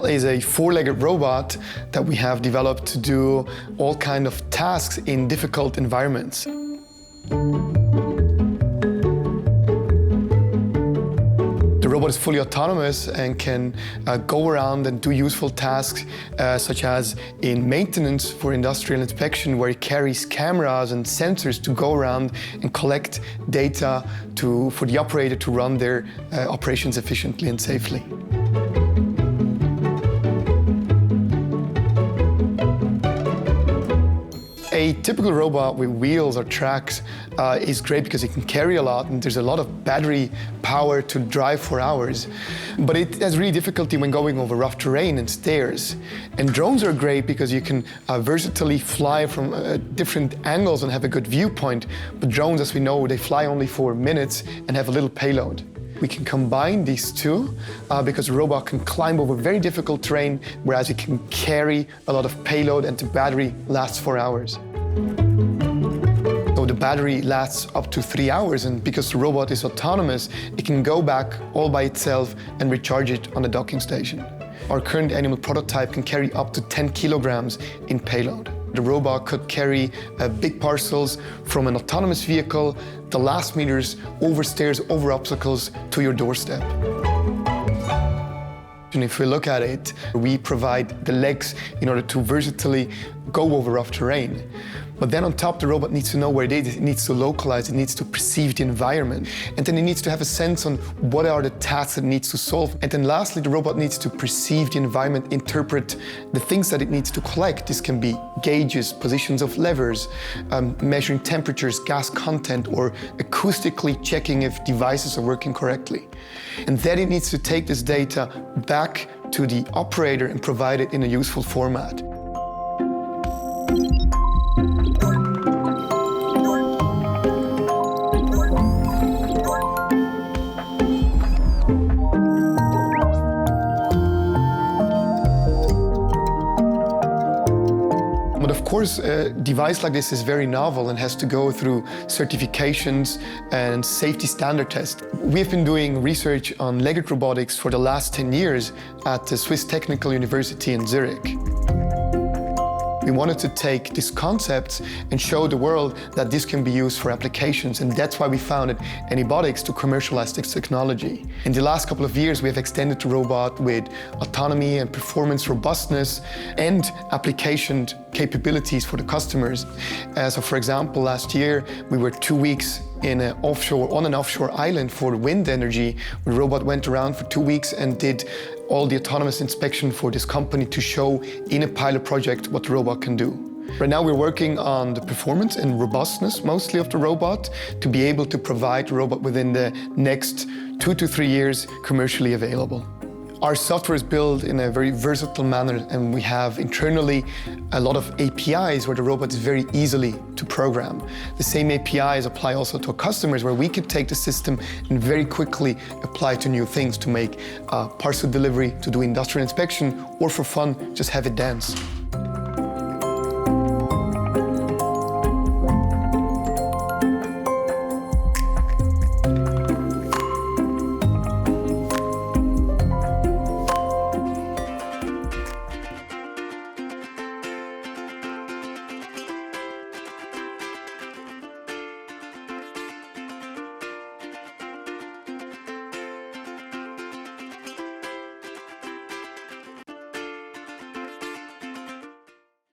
ANYmal is a four-legged robot that we have developed to do all kinds of tasks in difficult environments. The robot is fully autonomous and can go around and do useful tasks such as in maintenance for industrial inspection, where it carries cameras and sensors to go around and collect data for the operator to run their operations efficiently and safely. A typical robot with wheels or tracks is great because it can carry a lot and there's a lot of battery power to drive for hours. But it has really difficulty when going over rough terrain and stairs. And drones are great because you can versatilely fly from different angles and have a good viewpoint. But drones, as we know, they fly only for minutes and have a little payload. We can combine these two because a robot can climb over very difficult terrain, whereas it can carry a lot of payload and the battery lasts for hours. So the battery lasts up to 3 hours, and because the robot is autonomous, it can go back all by itself and recharge it on the docking station. Our current ANYmal prototype can carry up to 10 kilograms in payload. The robot could carry big parcels from an autonomous vehicle, the last meters, over stairs, over obstacles, to your doorstep. And if we look at it, we provide the legs in order to versatilely go over rough terrain. But then on top, the robot needs to know where it is. It needs to localize, it needs to perceive the environment. And then it needs to have a sense on what are the tasks it needs to solve. And then lastly, the robot needs to perceive the environment, interpret the things that it needs to collect. This can be gauges, positions of levers, measuring temperatures, gas content, or acoustically checking if devices are working correctly. And then it needs to take this data back to the operator and provide it in a useful format. But of course, a device like this is very novel and has to go through certifications and safety standard tests. We've been doing research on legged robotics for the last 10 years at the Swiss Technical University in Zurich. We wanted to take these concepts and show the world that this can be used for applications, and that's why we founded ANYbotics to commercialize this technology. In the last couple of years, we have extended the robot with autonomy and performance robustness and application capabilities for the customers. So for example, last year, we were 2 weeks on an offshore island for wind energy. The robot went around for 2 weeks and did all the autonomous inspection for this company to show in a pilot project what the robot can do. Right now we're working on the performance and robustness mostly of the robot to be able to provide the robot within the next 2 to 3 years commercially available. Our software is built in a very versatile manner, and we have internally a lot of APIs where the robot is very easily to program. The same APIs apply also to our customers, where we can take the system and very quickly apply to new things, to make parcel delivery, to do industrial inspection, or for fun, just have it dance.